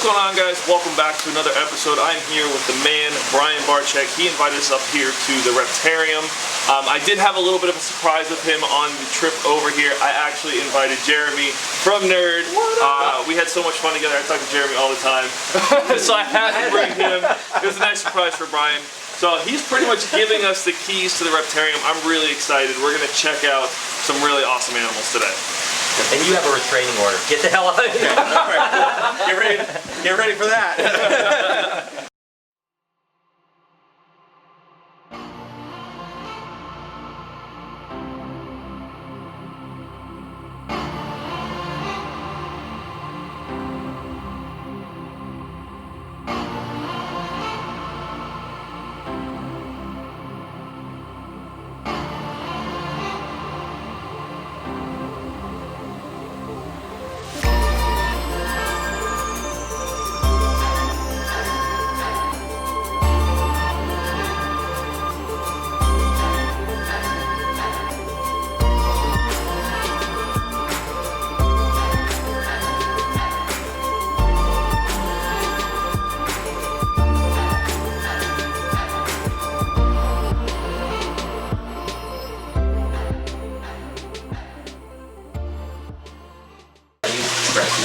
going on, guys? Welcome back to another episode. I'm here with the man, Brian BARCZYK. He invited us up here to the Reptarium. I did have a little bit of a surprise with him on the trip over here. I actually invited Jeremy from Nerd. We had so much fun together. I talk to Jeremy all the time. So I had to bring him. It was a nice surprise for Brian. So he's pretty much giving us the keys to the Reptarium. I'm really excited. We're going to check out some really awesome animals today. And you have a restraining order. Get the hell out of here. All right. Get ready for that.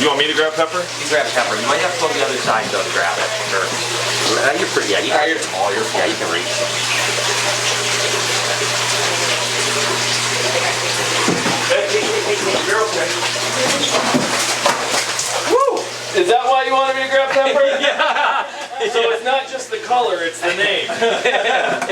You want me to grab Pepper? You grab Pepper. You might have to go to the other side though to grab it. Sure. You're pretty. Yeah, you're tall. Yeah, you can reach. You're okay. Woo! Is that why you wanted me to grab Pepper? Yeah. So it's not just the color; it's the name.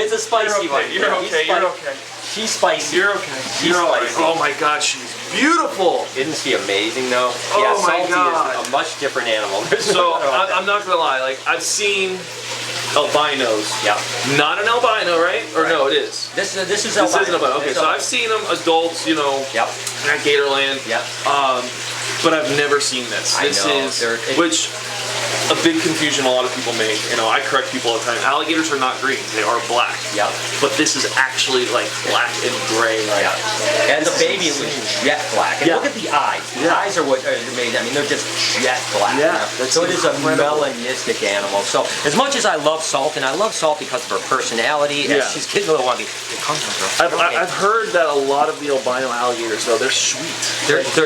It's a spicy one. You're okay. You're okay. She's spicy. You're okay. She's spicy. Oh my God, she's beautiful. Isn't she amazing though? Oh yeah, my Salty God. is a much different animal. So I'm not gonna lie. Like I've seen albinos. Yeah. Not an albino, right? Or no, it is. This is This albino. isn't albino. Okay, so I've seen them adults. You know. Yep. At Gatorland. Yep. But I've never seen this. This is which. A big confusion a lot of people make. You know, I correct people all the time. Alligators are not green; they are black. Yep. But this is actually like black and gray. Like, yeah. And the baby was jet black. And look at the eyes. The eyes are what are made. I mean, they're just jet black. Yeah. So it is a melanistic animal. So as much as I love Salt, and I love Salt because of her personality, and she's getting a little wonky. I've heard that a lot of the albino alligators, though, they're sweet.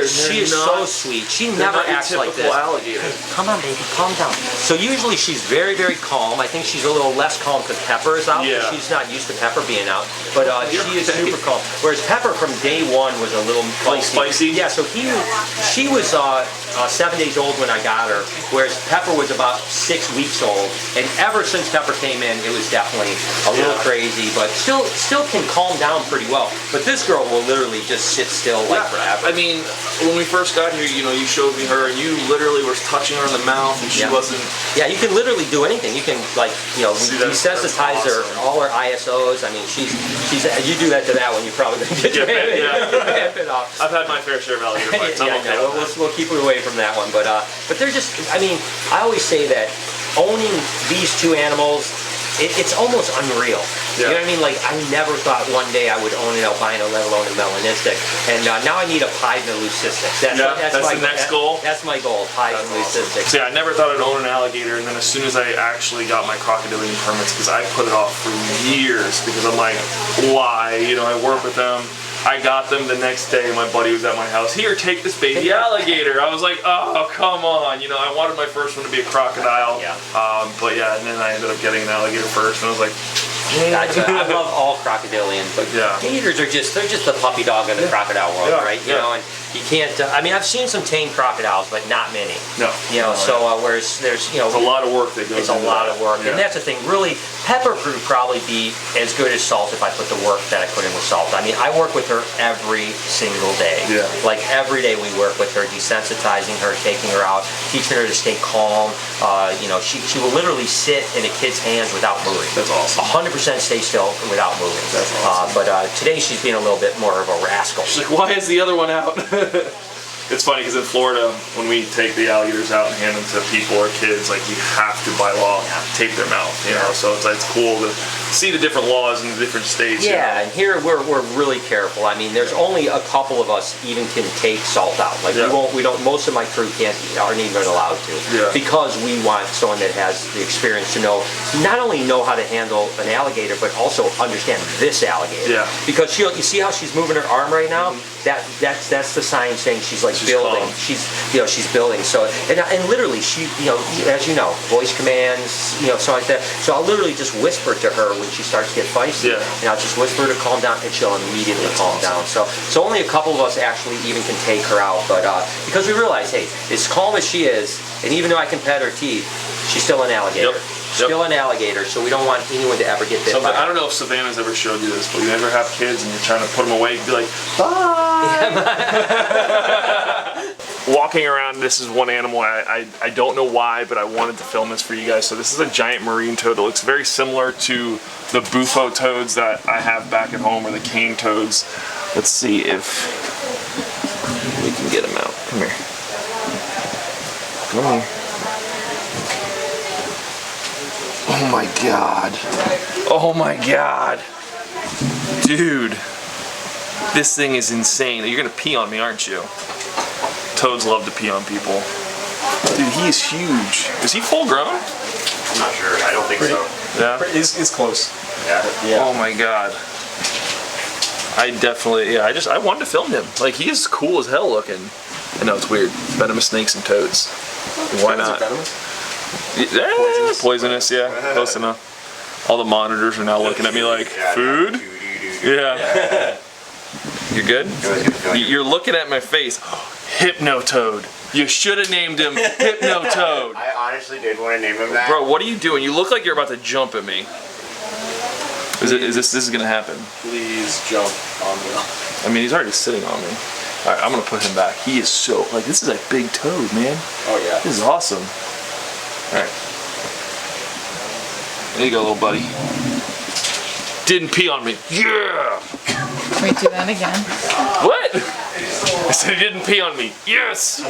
She is so sweet. She never acts like this. Alligator. Come on, baby, calm down. So usually she's very, very calm. I think she's a little less calm because Pepper is out. Yeah. She's not used to Pepper being out. But she is super calm. Whereas Pepper from day one was a little spicy. Yeah. So she was 7 days old when I got her, whereas Pepper was about 6 weeks old. And ever since Pepper came in, it was definitely a little crazy, but still can calm down pretty well. But this girl will literally just sit still like forever. I mean, when we first got here, you know, you showed me her, and you literally were touching her in the mouth, and she wasn't. Yeah, you can literally do anything. You can desensitize her, all her ISOs. I mean, she's you do that to that one, you probably gonna get your hand off. I've had my fair share of alligator fights. We'll keep it away from that one. But they're just. I mean, I always say that owning these two animals, it's almost unreal. You know what I mean? Like, I never thought one day I would own an albino, let alone a melanistic. And now I need a pied and leucistic. That's the next goal? That's my goal, pied and leucistic. See, I never thought I'd own an alligator, and then as soon as I actually got my crocodilian permits, because I put it off for years, because I'm like, why? You know, I work with them. I got them the next day. My buddy was at my house. Here, take this baby alligator. I was like, oh, come on. You know, I wanted my first one to be a crocodile. Yeah. But yeah, and then I ended up getting an alligator first, and I was like, I love all crocodilians, but gators are they're just the puppy dog of the crocodile world, right? You know, and you can't. I mean, I've seen some tame crocodiles, but not many. No. You know, so whereas there's it's a lot of work that goes. It's a lot of work, and that's the thing. Really, Pepper would probably be as good as Salt if I put the work that I put in with Salt. I mean, I work with her every single day. Yeah. Like every day we work with her, desensitizing her, taking her out, teaching her to stay calm. You know, she will literally sit in a kid's hands without moving. That's awesome. 100% stay still without moving. That's awesome. But today she's being a little bit more of a rascal. She's like, why is the other one out? It's funny because in Florida, when we take the alligators out and hand them to people or kids, like we have to by law tape their mouth, you know. So it's cool to see the different laws in the different states. Yeah, you know? and here we're really careful. I mean, there's only a couple of us even can take salt out. Like we don't. Most of my crew aren't even allowed to, because we want someone that has the experience to not only know how to handle an alligator, but also understand this alligator. Yeah. Because you see how she's moving her arm right now? That's the sign saying she's like building. Calm. She's building. So and literally she, as you know, voice commands, so like that. So I'll literally just whisper to her when she starts to get feisty, and I'll just whisper to calm down, and she'll immediately calm down. So only a couple of us actually even can take her out, but because we realize, hey, as calm as she is, and even though I can pet her teeth, she's still an alligator. Still an alligator, so we don't want anyone to ever get bit by I don't know if Savannah's ever showed you this, but you ever have kids and you're trying to put them away, you'd be like, bye! Walking around, this is one animal, I don't know why, but I wanted to film this for you guys. So this is a giant marine toad that looks very similar to the bufo toads that I have back at home, or the cane toads. Let's see if we can get him out. Come here. Come here. Oh my god. Oh my god. Dude. This thing is insane. You're gonna pee on me, aren't you? Toads love to pee on people. Dude, he is huge. Is he full grown? I'm not sure. I don't think so. Yeah? It's close. Yeah. Oh my god. I definitely, I wanted to film him. Like, he is cool as hell looking. I know, it's weird. Venomous snakes and toads. Why not? Poisonous, yeah. Close enough. All the monitors are now looking at me like, food? Yeah. You're good? You're looking at my face. Hypnotoad. You should have named him Hypnotoad. I honestly did want to name him that. Bro, what are you doing? You look like you're about to jump at me. This is gonna happen? Please jump on me. I mean, he's already sitting on me. All right, I'm gonna put him back. He is so, like, this is a big toad, man. Oh yeah. This is awesome. All right. There you go, little buddy. Didn't pee on me. Yeah! Can we do that again? What? I said he didn't pee on me. Yes!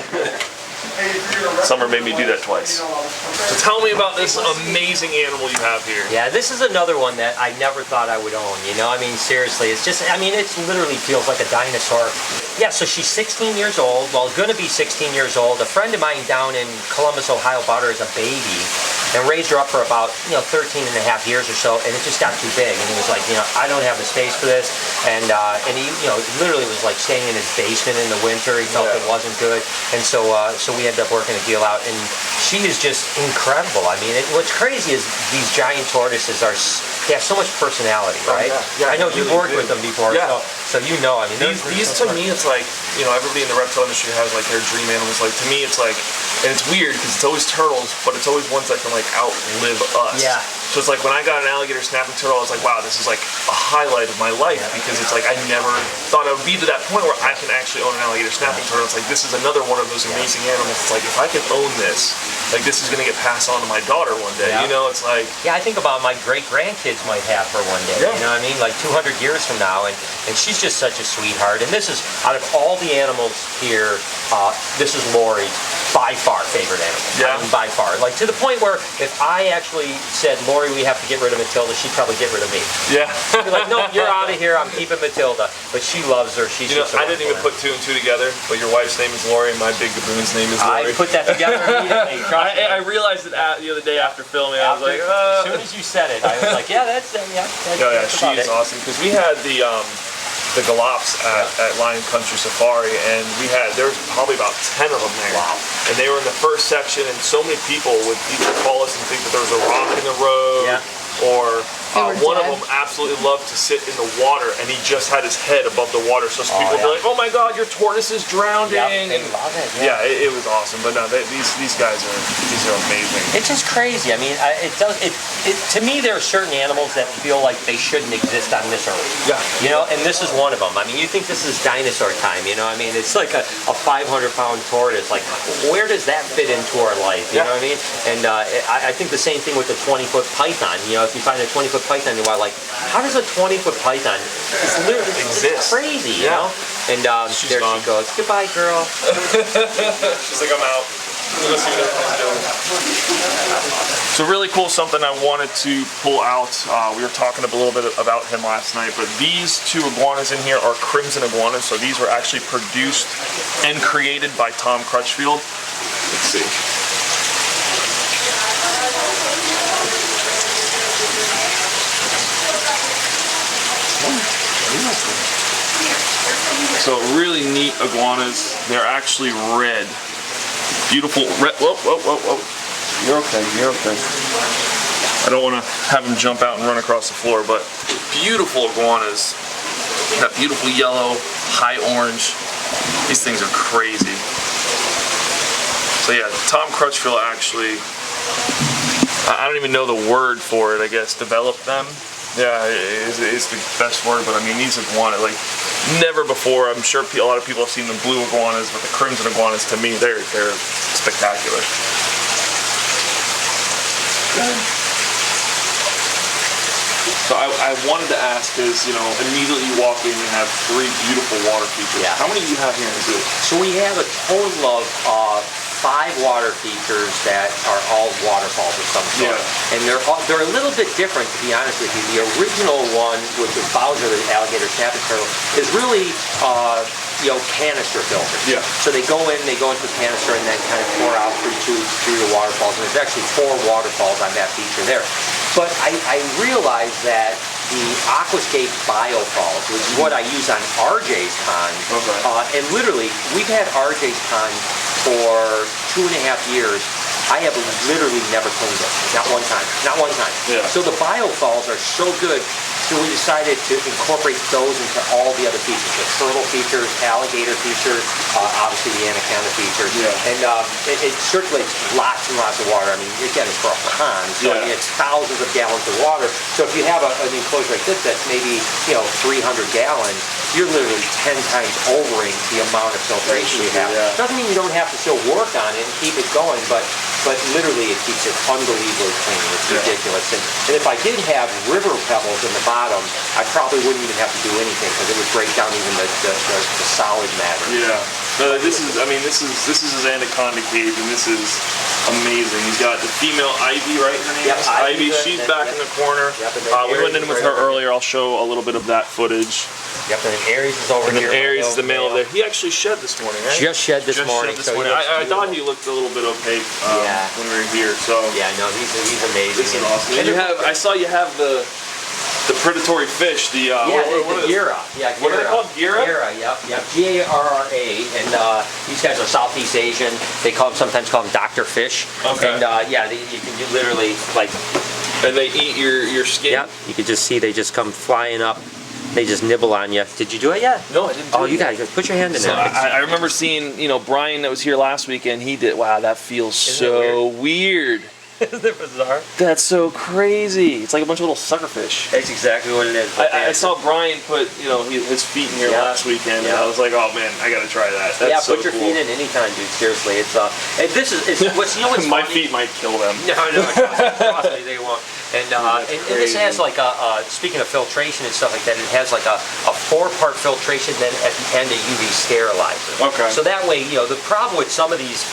Summer made me do that twice. So tell me about this amazing animal you have here. Yeah, this is another one that I never thought I would own, I mean, seriously, it's just, I mean, it literally feels like a dinosaur. Yeah, so she's 16 years old, well, gonna be 16 years old. A friend of mine down in Columbus, Ohio bought her as a baby and raised her up for about, 13 and a half years or so, and it just got too big, and he was like, I don't have the space for this, and he, literally was like staying in his basement in the winter. He felt it wasn't good, and so we ended up working a deal out, and she is just incredible. I mean, what's crazy is these giant tortoises they have so much personality, right? Yeah, I know you've worked with them before, so I mean, these to me, it's like, everybody in the reptile industry has like their dream animals. Like, to me, it's like, and it's weird because it's always turtles, but it's always ones that can like outlive us. Yeah. So it's like when I got an alligator snapping turtle, I was like, wow, this is like a highlight of my life, because it's like I never thought I would be to that point where I can actually own an alligator snapping turtle. It's like, this is another one of those amazing animals. It's like, if I can own this, like, this is gonna get passed on to my daughter one day. It's like, I think about my great-grandkids might have her one day, you know what I mean? Like 200 years from now, and she's just such a sweetheart. And this is, out of all the animals here, this is Lori's by far favorite animal. Yeah. I mean, by far. Like, to the point where if I actually said, Lori, we have to get rid of Matilda, she'd probably get rid of me. yeah. She'd be like, no, you're out of here, I'm keeping Matilda. But she loves her, she's just I didn't even put two and two together, but your wife's name is Lori and my big baboon's name is Lori. I put that together immediately. I realized it the other day after filming. I was like, as soon as you said it, I was like, yeah, that's she is awesome, because we had the galops at Lion Country Safari, and there was probably about 10 of them there. Wow. And they were in the first section, and so many people would either call us and think that there was a rock in the road, or one of them absolutely loved to sit in the water, and he just had his head above the water, so people would be like, oh my god, your tortoise is drowning. They love it. It was awesome. But no, these guys are amazing. It's just crazy. I mean, to me, there are certain animals that feel like they shouldn't exist on this earth. Yeah. And this is one of them. I mean, you think this is dinosaur time, I mean, it's like a 500-pound tortoise. Like, where does that fit into our life? You know what I mean? And I think the same thing with the 20-foot python. If you find a 20-foot 20-foot python in the wild. Like, how does a 20-foot python? It's literally it's crazy, you know. And there she goes. Goodbye, girl. She's like, I'm out. Let's see what everyone's doing. So really cool, something I wanted to pull out. We were talking a little bit about him last night, but these two iguanas in here are crimson iguanas. So these were actually produced and created by Tom Crutchfield. Let's see. So really neat iguanas. They're actually red. Beautiful red. Whoa, whoa, whoa, whoa. You're okay, you're okay. I don't want to have him jump out and run across the floor, but beautiful iguanas. That beautiful yellow, high orange. These things are crazy. So yeah, Tom Crutchfield actually, I don't even know the word for it, I guess, developed them. Yeah, it's the best word, but I mean, these iguanas, like, never before, I'm sure a lot of people have seen the blue iguanas, but the crimson iguanas, to me, they're spectacular. So I wanted to ask, because, you know, immediately you walk in, you have 3 beautiful water features. Yeah. How many do you have here in the zoo? So we have a total of 5 water features that are all waterfalls of some sort. Yeah. And they're a little bit different, to be honest with you. The original one, which was Bowser, the alligator snapping turtle, is really canister filters. Yeah. So they go into the canister and then kind of pour out through the waterfalls. And there's actually 4 waterfalls on that feature there. But I realized that the Aquascape biofalls, which is what I use on RJ's pond, and literally, we've had RJ's pond for 2.5 years. I have literally never cleaned it. Not one time. Not one time. Yeah. So the biofalls are so good, so we decided to incorporate those into all the other features. The turtle features, alligator features, obviously the anaconda features. Yeah. And it circulates lots and lots of water. I mean, again, it's for a pond, so I mean, it's thousands of gallons of water. So if you have an enclosure like this that's maybe 300 gallons, you're literally 10 times overing the amount of filtration you have. Yeah. Doesn't mean you don't have to still work on it and keep it going, but literally it keeps it unbelievably clean. It's ridiculous. And if I did have river pebbles in the bottom, I probably wouldn't even have to do anything because it would break down even the solid matter. Yeah. No, this is his anaconda cage, and this is amazing. He's got the female Ivy, right? Her name is Ivy. She's back in the corner. We went in with her earlier. I'll show a little bit of that footage. Yep, and then Aries is over here. And Aries is the male over there. He actually shed this morning, right? Just shed this morning. I thought he looked a little bit opaque when we were here. So yeah, no, he's amazing. This is awesome. And I saw you have the predatory fish. The Gira. Yeah, what are they called? Gira? Gira. Yep. G-A-R-R-A. And these guys are Southeast Asian. They sometimes call them Dr. Fish. Okay. And you can literally like. And they eat your skin. Yep. You can just see they just come flying up. They just nibble on you. Did you do it yet? No, I didn't do it. Oh, you gotta put your hand in there. I remember seeing, Brian that was here last weekend, he did, wow, that feels so weird. Isn't it bizarre? That's so crazy. It's like a bunch of little suckerfish. That's exactly what it is. I saw Brian put, his feet in here last weekend, and I was like, oh man, I gotta try that. That's put your feet in anytime, dude. Seriously, it's and this is what's my feet might kill them. No, trust me, they won't. And this has like speaking of filtration and stuff like that, it has like a 4-part filtration, then at the end a UV sterilizer. Okay. So that way, the problem with some of these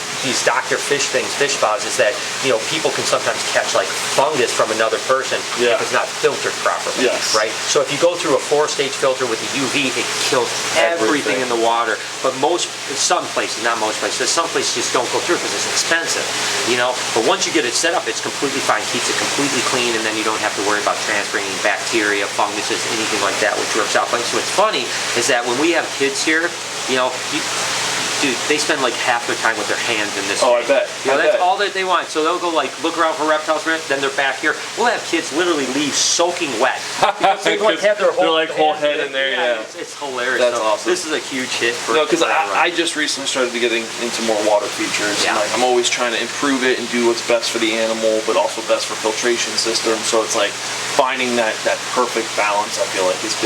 Dr. Fish things, fish pods, is that people can sometimes catch like fungus from another person if it's not filtered properly. Yes. Right. So if you go through a 4-stage filter with the UV, it kills everything in the water. But some places, not most places, some places just don't go through because it's expensive. But once you get it set up, it's completely fine, keeps it completely clean, and then you don't have to worry about transferring bacteria, funguses, anything like that, which works out fine. So what's funny is that when we have kids here, dude, they spend like half their time with their hands in this. Oh, I bet. That's all that they want. So they'll go like look around for reptiles, then they're back here. We'll have kids literally leave soaking wet because they like have their whole head in there. Yeah, it's hilarious. That's awesome. This is a huge hit for. No, because I just recently started getting into more water features. Yeah. And I'm always trying to improve it and do what's best for the animal, but also best for filtration system. So it's like finding that perfect balance. I feel like it's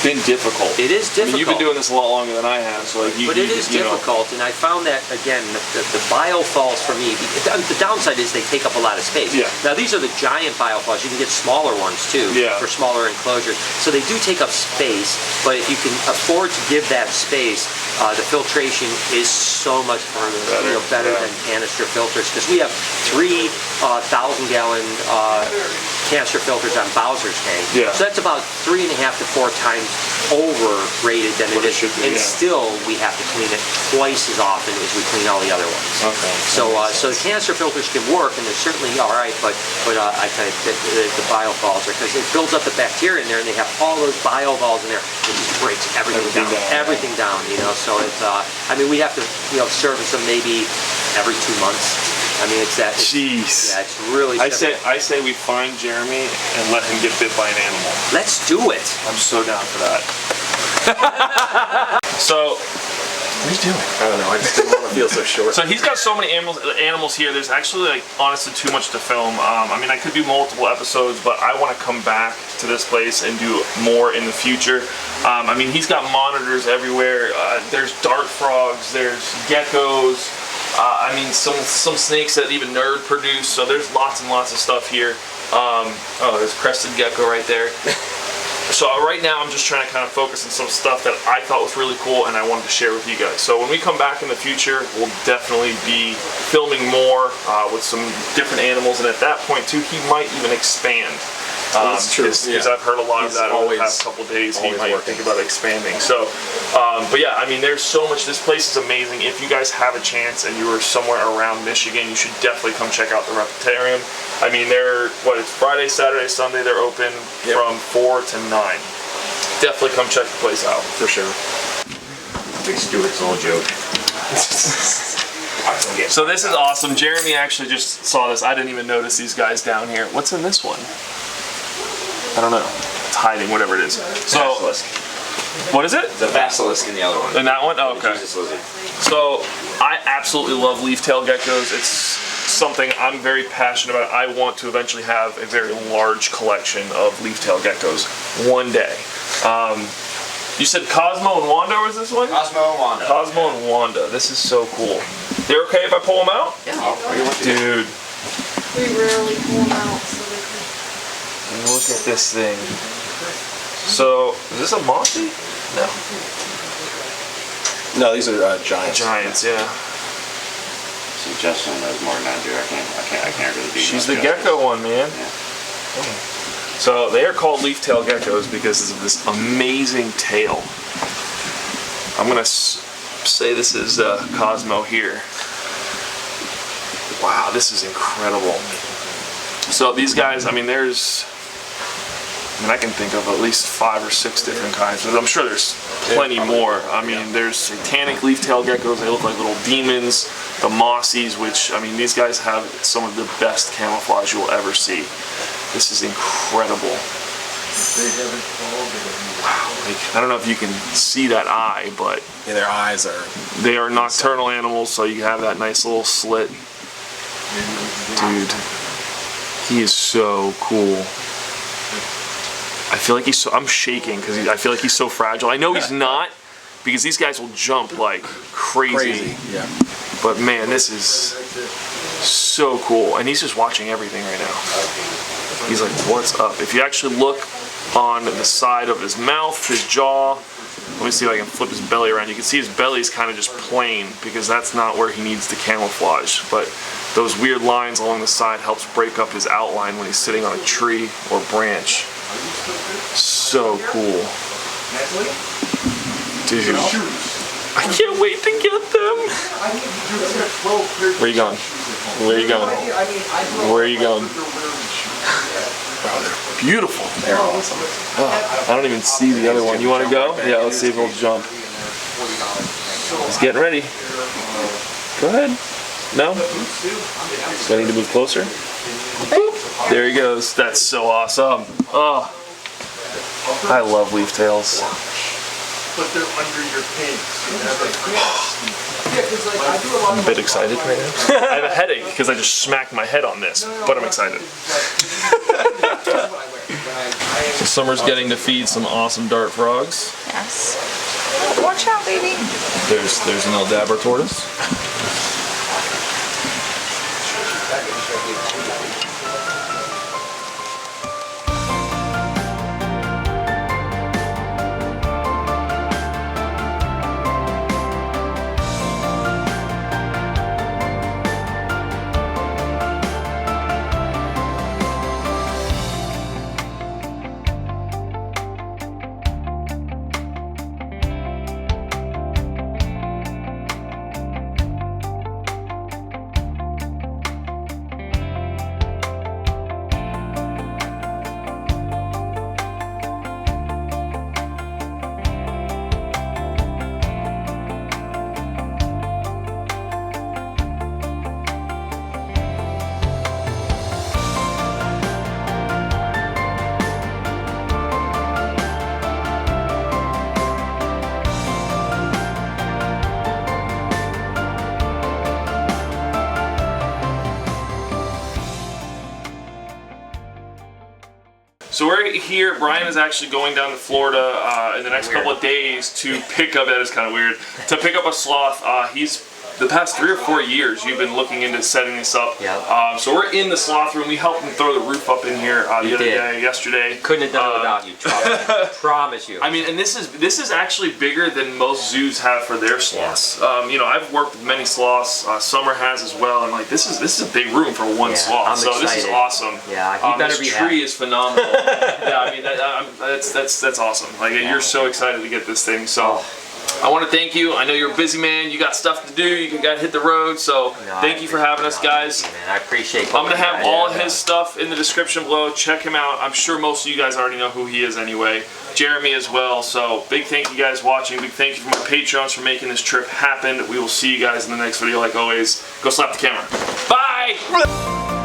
been difficult. It is difficult. I mean, you've been doing this a lot longer than I have, so like it is difficult. difficult, and I found that, again, the biofalls for me, the downside is they take up a lot of space. Yeah. Now, these are the giant biofalls. You can get smaller ones, too, for smaller enclosures. So they do take up space, but if you can afford to give that space, the filtration is so much better than canister filters, because we have 3,000-gallon canister filters on Bowser's tank. Yeah. So that's about 3.5 to 4 times overrated than it is, and still we have to clean it twice as often as we clean all the other ones. Okay. So so the canister filters can work, and they're certainly all right, but I think that the biofalls are, because it builds up the bacteria in there, and they have all those biofalls in there. It just breaks everything down. You know. So it's I mean, we have to service them maybe every 2 months. I mean, it's that. Jeez. Yeah, it's really. I say we find Jeremy and let him get bit by an animal. Let's do it. I'm so down for that. So, what are you doing? I don't know. I just didn't want to feel so short. So he's got so many animals here. There's actually, like, honestly, too much to film. I mean, I could do multiple episodes, but I want to come back to this place and do more in the future. I mean, he's got monitors everywhere. There's dart frogs. There's geckos. I mean, some snakes that even Nerd produce. So there's lots and lots of stuff here. Oh, there's crested gecko right there. So right now I'm just trying to kind of focus on some stuff that I thought was really cool and I wanted to share with you guys. So when we come back in the future, we'll definitely be filming more with some different animals, and at that point too, he might even expand. That's true. Because I've heard a lot of that over the past couple of days. He might think about expanding. So, but yeah, I mean, there's so much. This place is amazing. If you guys have a chance and you are somewhere around Michigan, you should definitely come check out the Reptarium. I mean, it's Friday, Saturday, Sunday. They're open from 4 to 9. Definitely come check the place out for sure. Big Stuart's old joke. So this is awesome. Jeremy actually just saw this. I didn't even notice these guys down here. What's in this one? I don't know. It's hiding, whatever it is. So, Basilisk. what is it? The basilisk in the other one. In that one? Oh, okay. Jesus lizard. So, I absolutely love leaf-tailed geckos. It's something I'm very passionate about. I want to eventually have a very large collection of leaf-tailed geckos one day. You said Cosmo and Wanda was this one? Cosmo and Wanda. Cosmo and Wanda. This is so cool. They're okay if I pull them out? Yeah. Dude. We rarely pull them out, so they Look at this thing. So, is this a Monty? No. No, these are giants. Giants, yeah. See, Justin knows more than I do. I can't really be. She's the gecko one, man. Yeah. So they are called leaf-tailed geckos because of this amazing tail. I'm gonna say this is Cosmo here. Wow, this is incredible. So these guys, I mean, I can think of at least 5 or 6 different kinds. I'm sure there's plenty more. I mean, there's satanic leaf-tailed geckos. They look like little demons. The mossies, which, I mean, these guys have some of the best camouflage you'll ever see. This is incredible. Wow, like, I don't know if you can see that eye, but Yeah, their eyes are. they are nocturnal animals, so you have that nice little slit. Dude, he is so cool. I feel like I'm shaking because I feel like he's so fragile. I know he's not, because these guys will jump like crazy. Yeah. But man, this is so cool. And he's just watching everything right now. He's like, what's up? If you actually look on the side of his mouth, his jaw, let me see if I can flip his belly around. You can see his belly's kind of just plain because that's not where he needs to camouflage. But those weird lines along the side helps break up his outline when he's sitting on a tree or branch. So cool. Dude, I can't wait to get them. Where are you going? Where are you going? Where are you going? Wow, they're beautiful. They're awesome. Oh, I don't even see the other one. You want to go? Yeah, let's see if he'll jump. He's getting ready. Go ahead. No? Do I need to move closer? Boop. There he goes. That's so awesome. Oh, I love leaf tails. But they're under your pants. I'm a bit excited right now. I have a headache because I just smacked my head on this, but I'm excited. So Summer's getting to feed some awesome dart frogs. Yes. Watch out, baby. There's an El Dabber tortoise. So we're here. Brian is actually going down to Florida in the next couple of days to pick up. That is kind of weird. To pick up a sloth. He's the past 3 or 4 years. You've been looking into setting this up. Yeah. So we're in the sloth room. We helped him throw the roof up in here the other day, yesterday. Couldn't have done it without you. Promise you. I mean, and this is actually bigger than most zoos have for their sloths. You know, I've worked with many sloths. Summer has as well, and like this is a big room for one sloth. I'm so excited. This is awesome. Yeah, he better this be tree happy. is phenomenal. Yeah, I mean that's awesome. Like you're so excited to get this thing. So. I want to thank you. I know you're a busy man. You got stuff to do. You got to hit the road. So thank you for having us, guys. Man, I appreciate it. I'm going to have all his stuff in the description below. Check him out. I'm sure most of you guys already know who he is anyway. Jeremy as well. So big thank you guys watching. Big thank you for my Patreons for making this trip happen. We will see you guys in the next video like always. Go slap the camera. Bye!